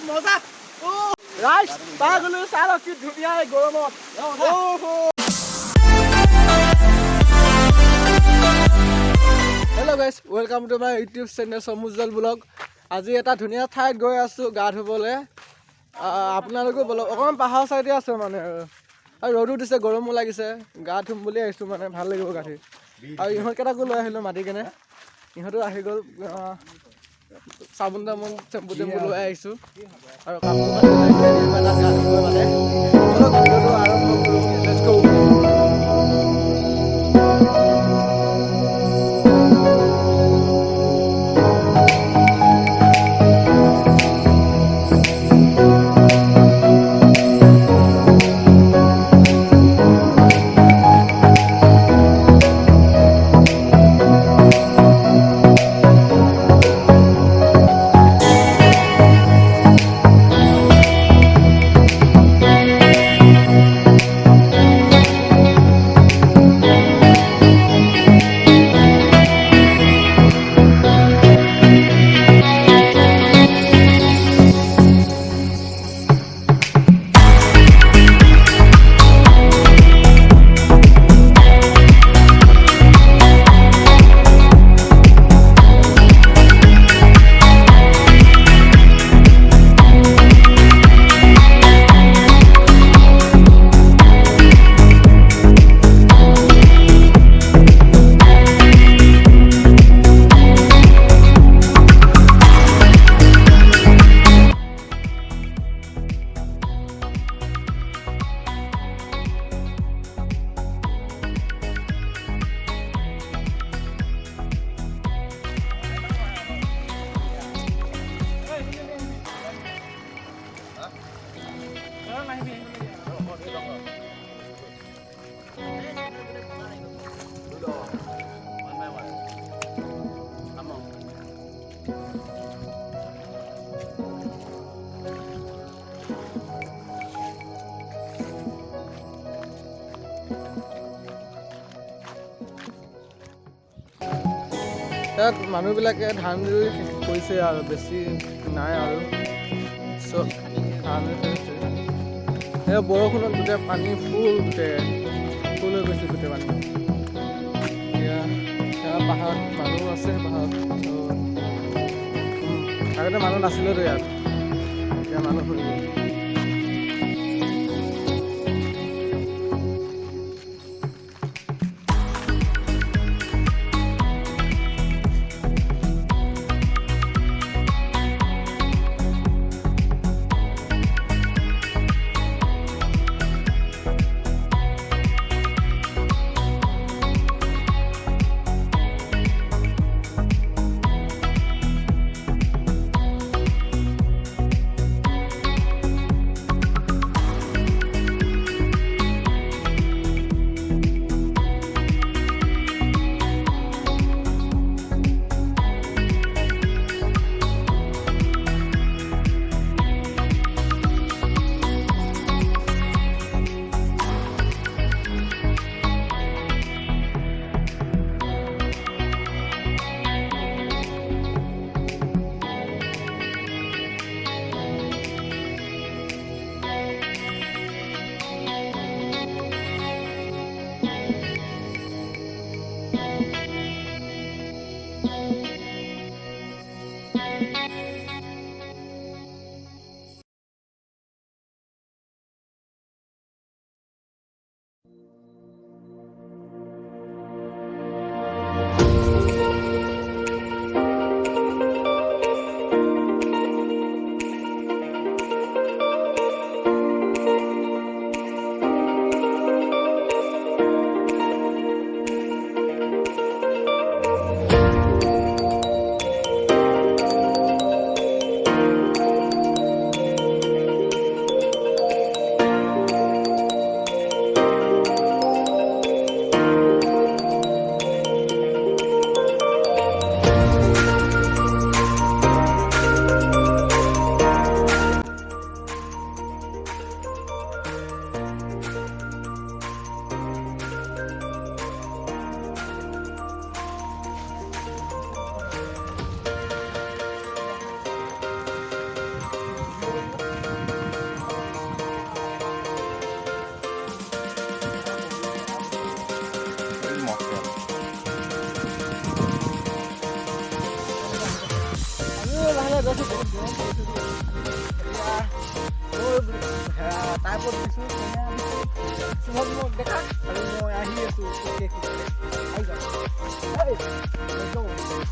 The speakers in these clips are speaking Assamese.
মজা ৰাইজ পাগলু চাৰ কি ধুনীয়া গৰমত hello' guys welcome to my YouTube channel Samujjal blog আজি এটা ধুনীয়া ঠাইত গৈ আছোঁ গা ধুবলৈ আপোনালোকো বলক অকণমান পাহাৰ চাইডে আছে মানে আৰু ৰ'দো দিছে গৰমো লাগিছে গা ধুম বুলি আহিছোঁ মানে ভাল লাগিব গা ধুই আৰু ইহঁতকেইটাকো লৈ আহিলোঁ মাতি কেনে ইহঁতো আহি গ'ল চাবোন তাবোন চেম্পু টেম্পু লৈ আহিছোঁ আৰু কাপোৰ গা ধুব মানে ভিডিঅ'টো আৰম্ভ কৰোঁ লেটছ গো ইয়াত মানুহবিলাকে ধান ৰুই কৰিছে আৰু বেছি নাই আৰু চব ধান ৰুই থৈছে এই বৰষুণত গোটেই পানী ফুল হৈ গৈছে গোটেই পানী এতিয়া পাহাৰত মানুহ আছে পাহাৰত আগতে মানুহ নাছিলেতো ইয়াত এতিয়া মানুহ হৈ গ'ল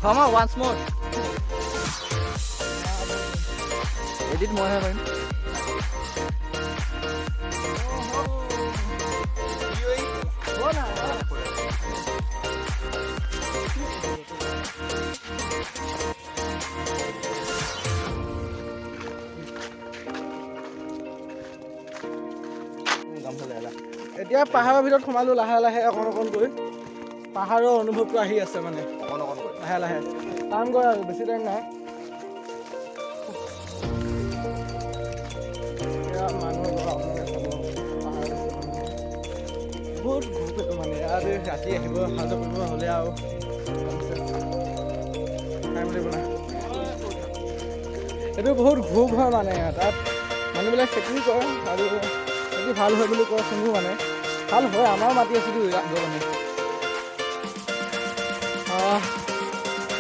Come on, once more. Edit more happen. এতিয়া পাহাৰৰ ভিতৰত সোমালো লাহে লাহে অকণ অকণকৈ পাহাৰৰ অনুভৱটো আহি আছে মানে লাহে লাহে কাম কৰে আৰু বেছি টাইম নাই বহুত ঘূপ মানে ইয়াত ৰাতি আহিব অহা যোৱা কৰিব হ'লে আৰু এইটো বহুত ঘূপ হয় মানে তাত মানুহবিলাক খেতি কৰে আৰু খেতি ভাল হয় বুলি কয় শুনো মানে ভাল হয় আমাৰ মাটি আছিলো মানে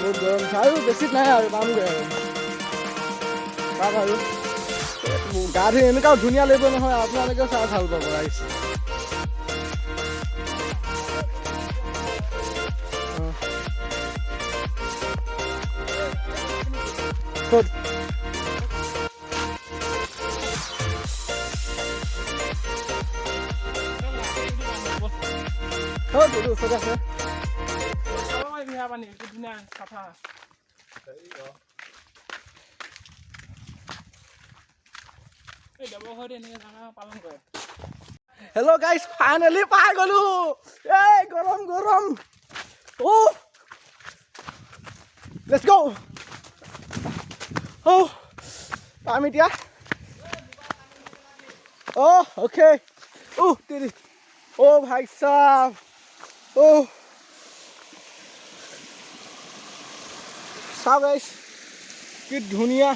বহুত গৰম আৰু বেছি নাই আৰু কামগৈ আৰু তাত আৰু গা ধুই এনেকুৱাও ধুনীয়া লাগিব নহয় আপোনালোকেও চাই ভাল পাব আহিছে ক'ত ওচৰত আছে হেল্ল' গাইজ ফাইনেলি পাই গলো এই গৰম গৰম লেটছ গো পাম এতিয়া অ'কে তেৰি ভাই সাহ চাও গাইজ কি ধুনীয়া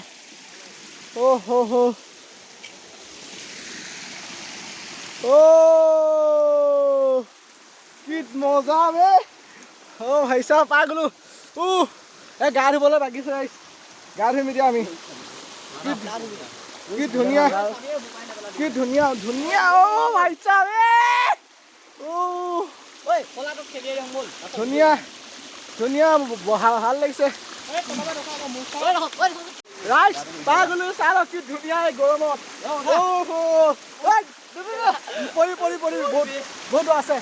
কি মজা বে ভাই সাহ পাই গলো এই গা ধুবলৈ বাগিছে গাইজ গা ধুম এতিয়া আমি কি ধুনীয়া ধুনীয়া ভাই সাহ ধুনীয়া ধুনীয়া ভাল লাগিছে ৰাইজ পাই গলো চাই কি ধুনীয়া গৰমত পৰি বহুত আছে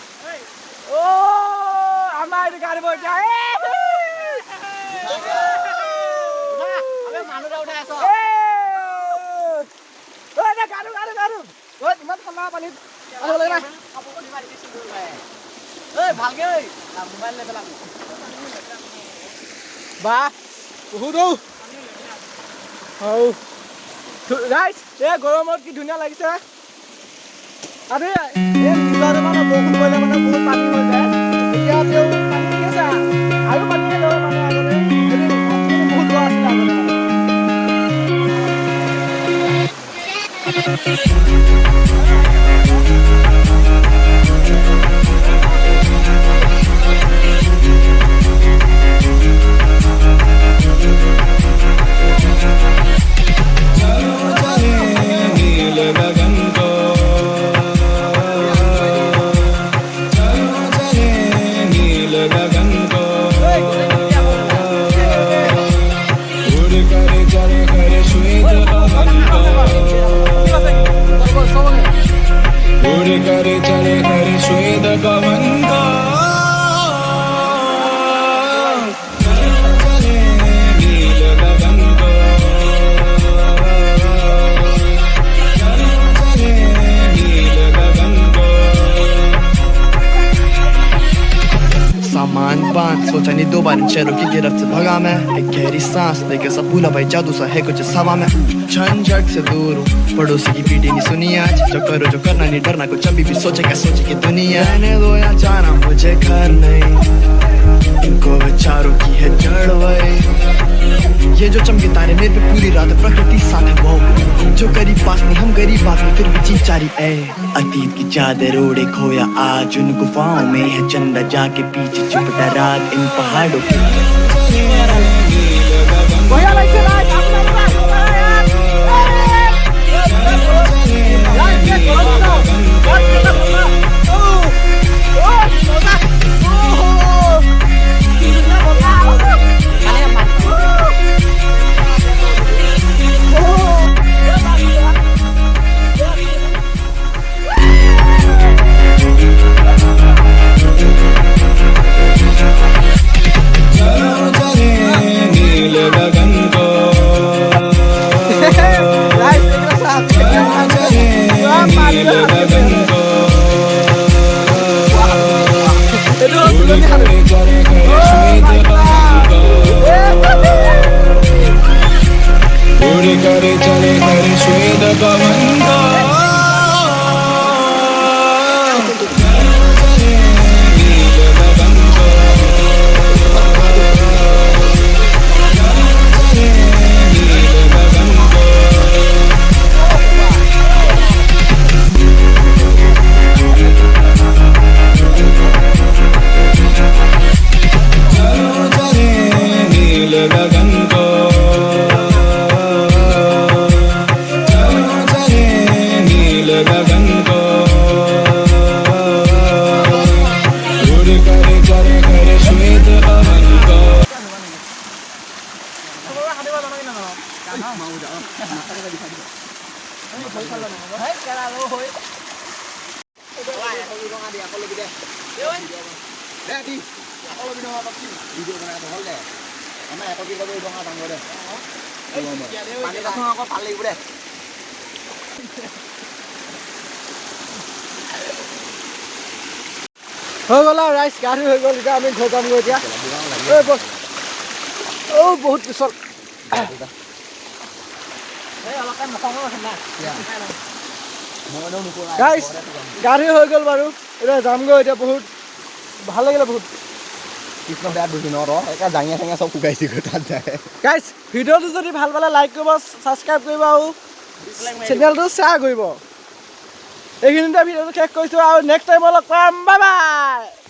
আমাৰ এইটো গা ধুব এতিয়া ইমান ঠাণ্ডা পানীত বাহ বহুত ৰাইজ এই গৰমত কি ধুনীয়া লাগিছে আৰু বৰষুণ পৰিলে মানে বহুত পানী হৈ যায় এতিয়া তেওঁ পানী ঠিক আছে আৰু পানী মানে আগতে বহুত লোৱা আছিলে আগতে सोचा नहीं दो बार चेहरों की गिरफ्त से भगा मैं एक गहरी सांस लेके सब भूला भाई जादू सा है कुछ हवा में झंझट से दूर हूँ पड़ोसी की पीटी नहीं सुनी आज जो करो जो करना नहीं डरना कुछ अभी भी सोचे क्या सोचे की दुनिया रहने दो या जाना मुझे घर नहीं इनको विचारों की है जड़ वही ये जो चमके तारे मेरे पे पूरी रात प्रकृति साथ है वो जो करीब पास नहीं हम गरीब बात में फिर भी जी चारी अतीत की चादर ओढ़े खोया आज उन गुफाओं में है चंदा जाके पीछे चुपटा रात इन पहाड़ों पे পুৰা পানীৰে সাঁতুৰিছে এইটো হ'ল তুলনি সাঁতোৰ उड़ कर चले कर श्वेत पवन को नील गगन को नील गगन को चलो चले नील गगन को गगन को उड़ कर चले कर श्वेत पवन को হৈ গ'ল আৰু ৰাইজ গা ধুই হৈ গ'ল এতিয়া আমি ঘৰ যামগৈ এতিয়া বহুত পিছত গাইজ গা ধুই হৈ গ'ল বাৰু এতিয়া যামগৈ এতিয়া বহুত ভাল লাগিলে বহুত কৃষ্ণ বেয়া বুজি ন একে জাঙিয়া চাঙিয়া চব শুকাইছে তাত যায় গাইজ ভিডিঅ'টো যদি ভাল পালে লাইক কৰিব ছাবস্ক্ৰাইব কৰিব আৰু চেনেলটো শ্বেয়াৰ কৰিব এইখিনিতে ভিডিঅ'টো শেষ কৰিছোঁ আৰু নেক্সট টাইম লগ পাম বাই বাই